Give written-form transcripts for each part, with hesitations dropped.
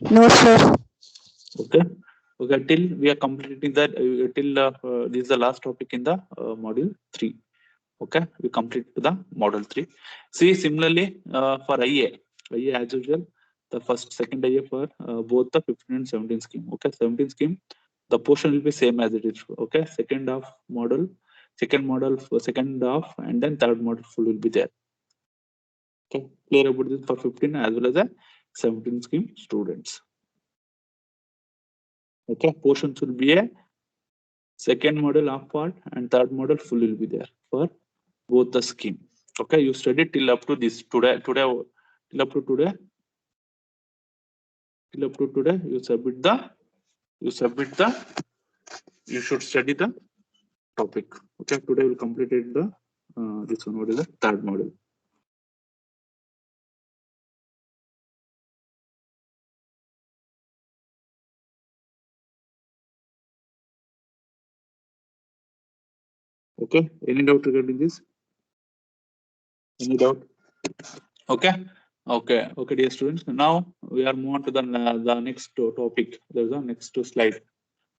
No, sir. Okay. Okay. Till we are completing that. Till this is the last topic in the module 3. Okay. We complete the model 3. See, similarly for IA as usual, the first, second IA for both the 15 and 17 scheme. Okay. 17 scheme, the portion will be same as it is. Okay. Second half model, second model, second half, and then third model full will be there. Okay. Clear about this for 15 as well as the 17 scheme students. Okay. Portions will be a second model half part and third model full will be there for both the scheme. Okay, you study till up to this today till up to today you submit the you submit the you should study the topic. Okay, today we'll complete it the this one. What is the third model? Okay, any doubt regarding this? Any doubt? Okay. Okay, dear students. Now we are moving on to the next topic. There's a next slide.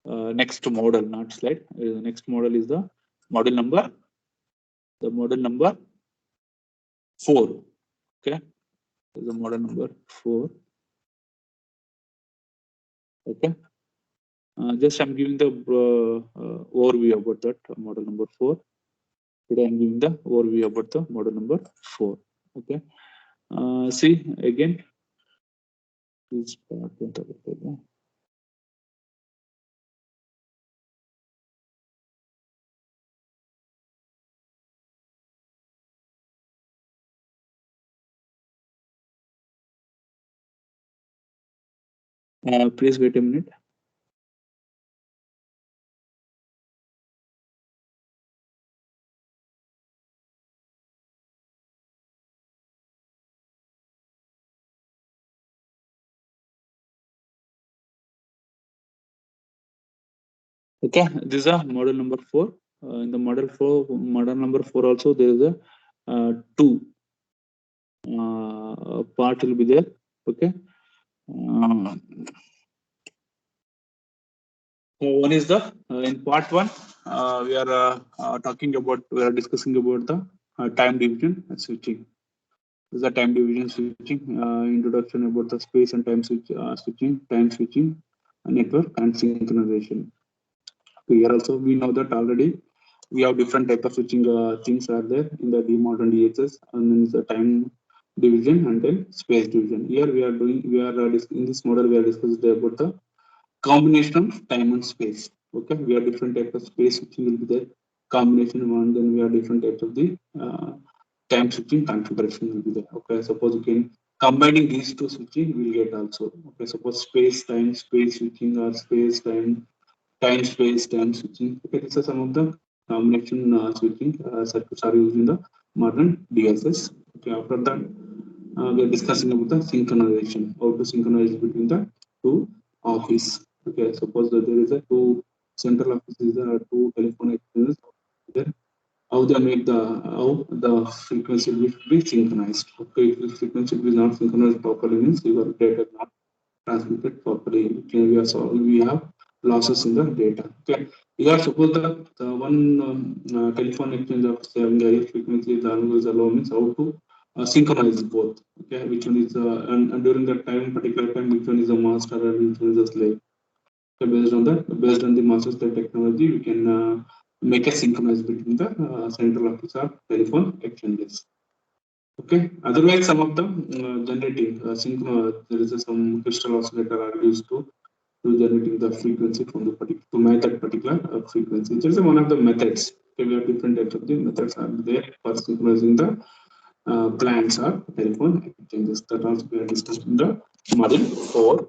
Next model, not slide. The next model is the model number. The model number 4. Okay, is the model number 4. Okay, just I'm giving the overview about that model number 4. Today I'm giving the overview about the model number 4. Okay, see again. Please please wait a minute. Okay, this is a model number 4. In the model number 4 also there is a 2 part will be there. Okay, one is the in part 1 we are discussing about the time division and switching. This is the time division switching, introduction about the space and time switching, network and synchronization. Okay, here also we know that already we have different type of switching things are there in the DMOD and DHS, and then the time division and then space division. Here in this model we are discussing about the combination of time and space. Okay, we have different type of space switching will be there. Combination one, then we have different types of the time switching configuration will be there. Okay, suppose you can combining these two switching will get also. Okay, suppose space time space switching or space time space time switching. Okay, these are some of the combination switching circuits are used in the modern DSS. Okay, after that we are discussing about the synchronization, how to synchronize between the two office. Okay, suppose that there is a two central offices, there are two telephone exchanges. Then how they make how the frequency will be synchronized. Okay, if the frequency is not synchronized properly, means your data is not transmitted properly. Okay, we have losses in the data. Okay, here suppose the one telephone exchange of having a high frequency, the another is low, means how to synchronize both. Okay, which one is and during that particular time, which one is a master and which one is a slave. So based on the master slave technology, we can make a synchronize between the central office or telephone exchanges. Okay. Otherwise, some of the generating there is some crystal oscillator are used to generating the frequency from the particular to match that particular frequency. This is one of the methods. Okay, we have different types of the methods are there for synchronizing the plants or telephone exchanges. That also we are discussed in the module 4.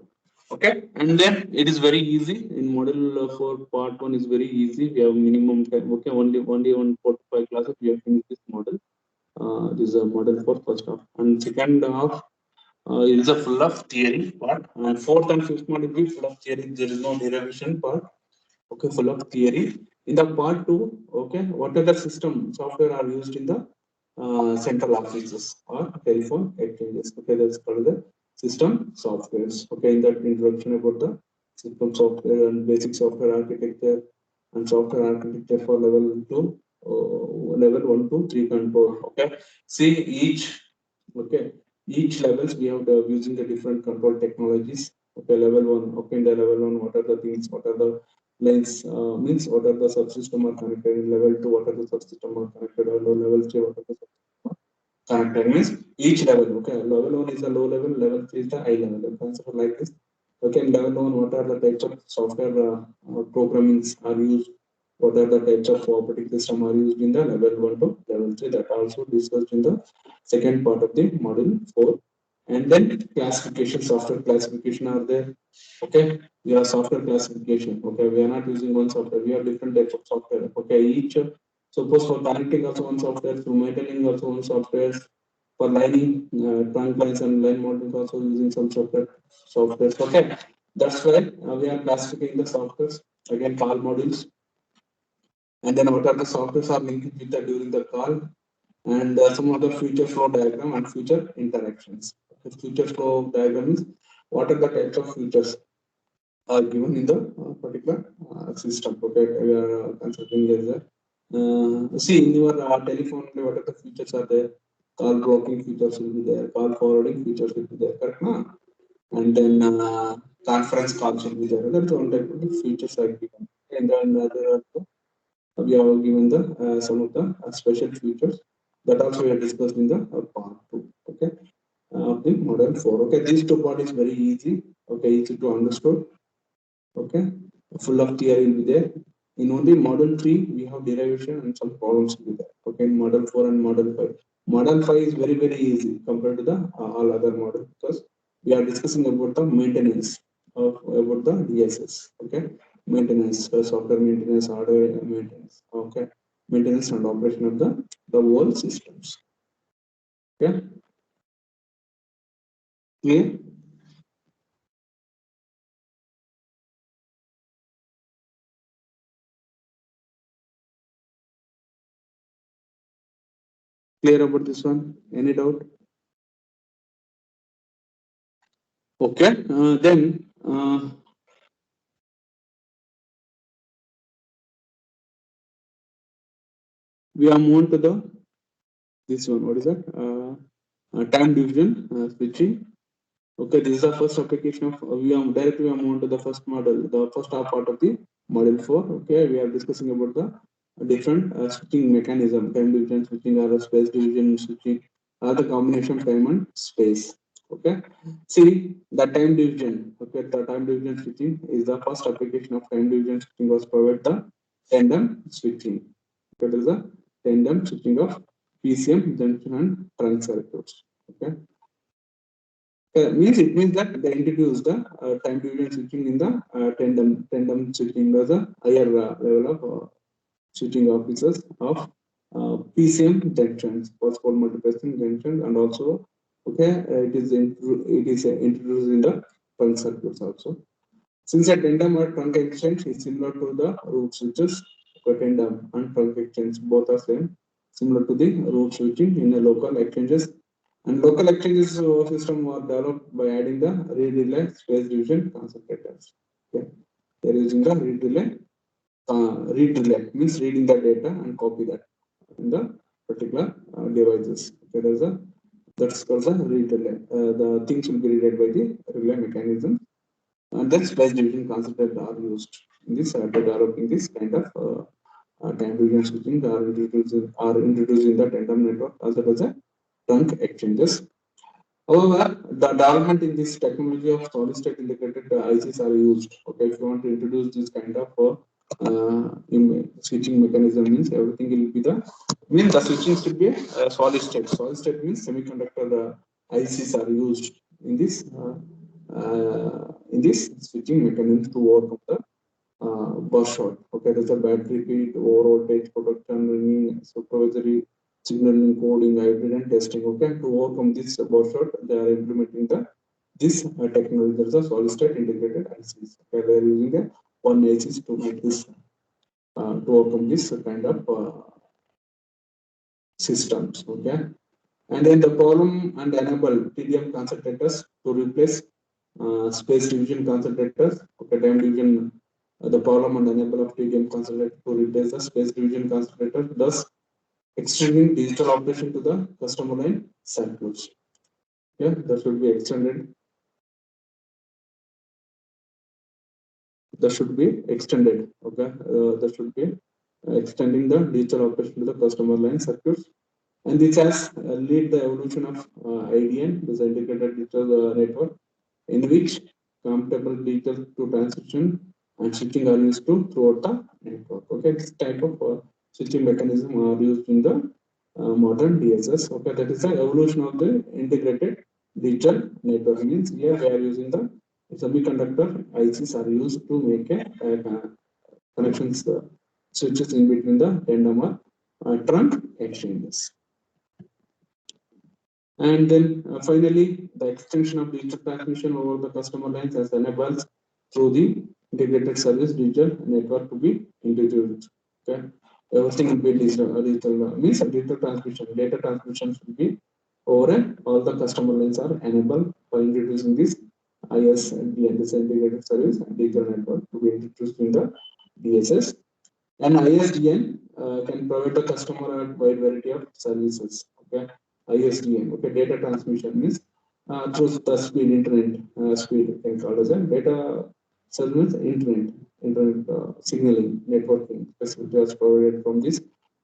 Okay, and then it is very easy in model 4 part 1 is very easy. We have minimum time. Okay, only 1 4 to 5 classes we have finished this model. This is a model for first half, and second half it is a full of theory part, and fourth and fifth model will be full of theory. There is no derivation part. Okay, full of theory. In the part 2, okay, what are the system software are used in the central offices or telephone exchanges. Okay, that's called the system softwares. Okay, in that introduction about the system software and basic software architecture and software architecture for level 2, level 1 to 3 control. Okay, see each levels we have using the different control technologies. Okay, level 1. Okay, in the level 1, what are the things? What are the lanes? Means what are the subsystem are connected? In level 2, what are the subsystem are connected? Or level 3, what are the connected? Means each level. Okay, level 1 is a low level. Level 3 is the high level. Consider like this. Okay, in level 1, what are the types of software programmings are used? What are the types of operating system are used in the level 1 to level 3? That also discussed in the second part of the module 4. And then classification, software classification are there. Okay, we have software classification. Okay, we are not using one software. We have different types of software. Okay, each suppose for connecting also one software, for maintaining also one software, for lining trunk lines and line mounting also using some software. Okay, that's why we are classifying the softwares. Again, call modules, and then what are the softwares are linked with the during the call, and some other future flow diagram and future interactions. The future flow diagram is what are the types of features are given in the particular system. Okay, we are considering as a see in your telephone, what are the features are there? Call blocking features will be there, call forwarding features will be there, correct? Na? And then conference calls will be there. That's one type of the features are given. And then we have given the some of the special features that also we have discussed in the part 2. Okay, of the model 4. Okay, these two part is very easy. Okay, easy to understand. Okay, full of theory will be there. In only model 3, we have derivation and some problems will be there. Okay, in model 4 and model 5. Model 5 is very, very easy compared to the all other models because we are discussing about the maintenance of about the DSS. Okay, maintenance, software maintenance, hardware maintenance. Okay, maintenance and operation of the whole systems. Okay, clear? Clear about this one? Any doubt? Okay, then we are moving to the this one. What is that? Time division switching. Okay, this is the first application of we are directly moving to the first model, the first half part of the model 4. Okay, we are discussing about the different switching mechanism, time division switching or space division switching, or the combination of time and space. Okay, see the time division. Okay, the time division switching is the first application of time division switching was provided the tandem switching. Okay, there is a tandem switching of PCM junction and trunk circuits. Okay. It means that they introduced the time division switching in the tandem switching as a higher level of switching offices of PCM junctions, possible multiplexing junctions, and also it is introduced in the trunk circuits also. Since a tandem or trunk exchange is similar to the root switches, tandem and trunk exchange both are similar to the root switching in the local exchanges. And local exchanges system were developed by adding the read relay space division concentrators. Okay. They're using the read relay means reading the data and copy that in the particular devices. Okay, that's called the read relay. The things will be read by the relay mechanism, and then space division concentrators are used in this developing this kind of time division switching are introducing the tandem network as well as a trunk exchanges. However, the development in this technology of solid state integrated ICs are used. Okay, if you want to introduce this kind of switching mechanism, means everything will be the switching should be solid state. Solid state means semiconductor ICs are used in this switching mechanism to overcome the burst short. Okay, there's a battery feed, over voltage protection, running supervisory signaling, coding, hybrid, and testing. Okay, to overcome this burst short, they are implementing this technology. There's a solid state integrated ICs. Okay, they are using a one ICs to make this to overcome this kind of systems. Okay, And then the problem and enable TDM concentrators to replace space division concentrators. Okay, time division, the problem and enable of TDM concentrator to replace the space division concentrator, thus extending digital operation to the customer line circuits. Yeah, that should be extended. That should be extended. Okay, that should be extending the digital operation to the customer line circuits. And this has led the evolution of IDN, this integrated digital network, in which compatible digital to transition and switching are used to throughout the network. Okay, this type of switching mechanism are used in the modern DSS. Okay, that is the evolution of the integrated digital network. Means here we are using the semiconductor ICs are used to make a connections switches in between the tandem or trunk exchanges. And then finally, the extension of digital transmission over the customer lines has enabled through the integrated service digital network to be introduced. Okay, everything will be digital means digital transmission, data transmission should be over all the customer lines are enabled by introducing this ISDN, this integrated service digital network to be introduced in the DSS. And ISDN can provide the customer a wide variety of services. Okay, ISDN. Okay, data transmission means through the speed internet speed can call as a data service internet signaling networking facility is provided from this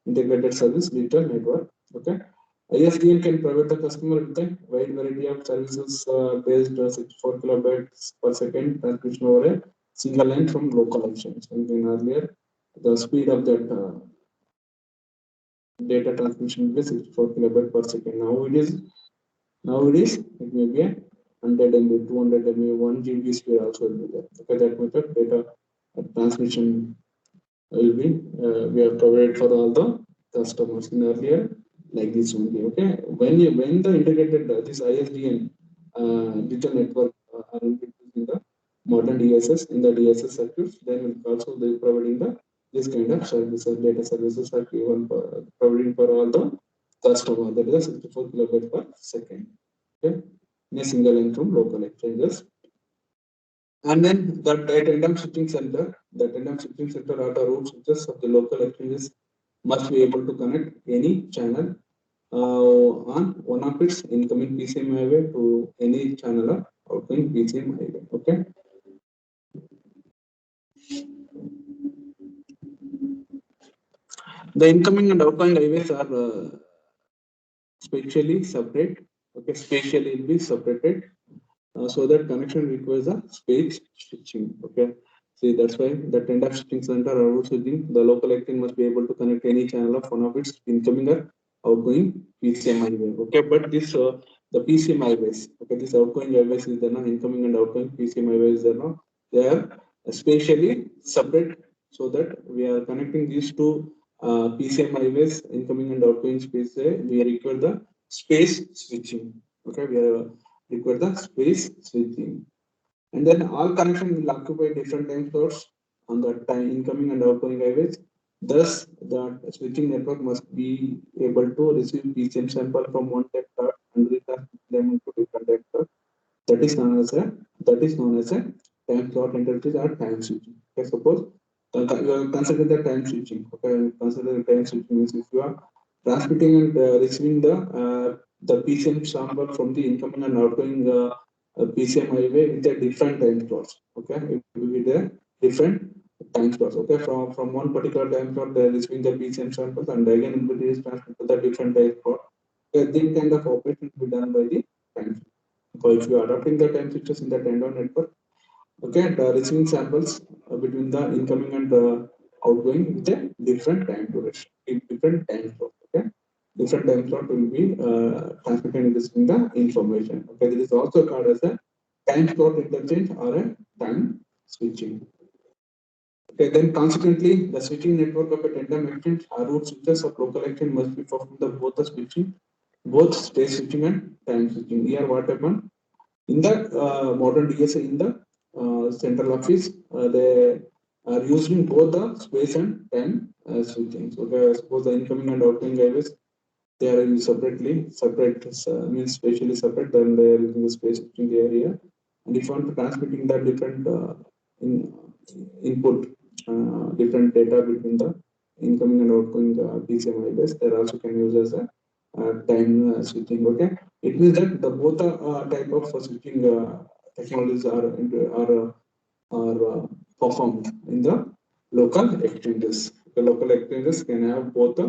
integrated service digital network. Okay, ISDN can provide the customer with a wide variety of services based on 64 kilobytes per second transmission over a single line from local exchange. And then earlier, the speed of that data transmission is 64 kilobytes per second. Nowadays it may be a 100 MB, 200 MB, 1 GB speed also will be there. Okay, that method data transmission will be we have provided for all the customers in earlier like this only. Okay, when the integrated this ISDN digital network are introduced in the modern DSS in the DSS circuits, then also they providing the this kind of services, data services are given for providing for all the customer. That is 64 kilobytes per second. Okay, in a single line from local exchanges. And then the tandem switching center, the tandem switching center are the root switches of the local exchanges must be able to connect any channel on one of its incoming PCM highway to any channel of outgoing PCM highway. Okay. The incoming and outgoing highways are spatially separate. Okay, spatially will be separated so that connection requires a space switching. Okay. See, that's why the tandem switching center or route switching, the local exchange must be able to connect any channel of one of its incoming or outgoing PCM highway. Okay, but this the PCM highways, okay, this outgoing highways is there now, incoming and outgoing PCM highways is there now. They are spatially separate so that we are connecting these two PCM highways, incoming and outgoing space. We require the space switching. Okay, we require the space switching. And then all connections will occupy different time slots on the incoming and outgoing highways. Thus, the switching network must be able to receive PCM sample from one time slot and return them to different time slot. That is known as a time slot interface or time switching. Okay, suppose you are considering the time switching. Okay, consider the time switching means if you are transmitting and receiving the PCM sample from the incoming and outgoing PCM highway with a different time slots. Okay, with a different time slots. Okay, from one particular time slot they are receiving the PCM samples and again it is transmitted to the different time slot. Okay, this kind of operation will be done by the time. So if you are adopting the time switches in the tandem network, okay, the receiving samples between the incoming and outgoing with a different time duration, different time slot. Okay, different time slot will be transmitted and receiving the information. Okay, this is also called as a time slot interchange or a time switching. Okay, then consequently, the switching network of a tandem exchange or root switches of local exchange must be performed the both the switching, both space switching and time switching. Here, what happened in the modern DSA in the central office, they are using both the space and time switching. So, suppose the incoming and outgoing highways they are used separate means spatially separate, then they are using the space switching area. And if you want to transmitting the different input, different data between the incoming and outgoing PCMI base, they also can use as a time switching. Okay, it means that the both type of switching technologies are performed in the local exchanges. The local exchanges can have both the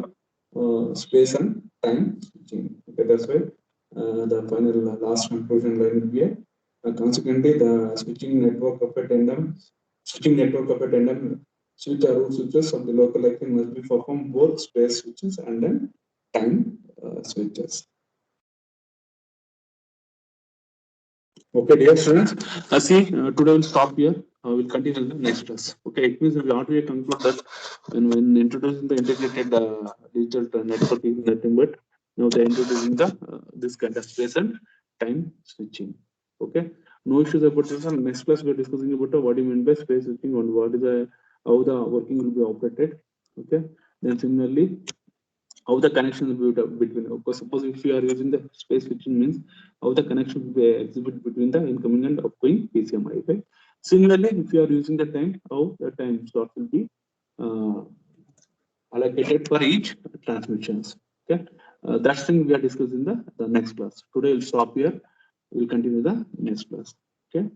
space and time switching. Okay, that's why the final last conclusion line will be consequently the switching network of a tandem switch or root switches of the local exchange must be performed both space switches and then time switches. Okay, dear students, today we'll stop here. We'll continue in the next class. Okay, it means we want to conclude that when introducing the integrated digital networking, nothing but now they're introducing the this kind of space and time switching. Okay, no issues about this. And next class we're discussing about what do you mean by space switching and what is how the working will be operated. Okay, then similarly how the connection will be between, of course, suppose if you are using the space switching means how the connection will be exhibited between the incoming and outgoing PCMI. Right? Similarly, if you are using the time, how the time slot will be allocated for each transmissions. Okay, that's thing we are discussing the next class. Today we'll stop here. We'll continue the next class. Okay.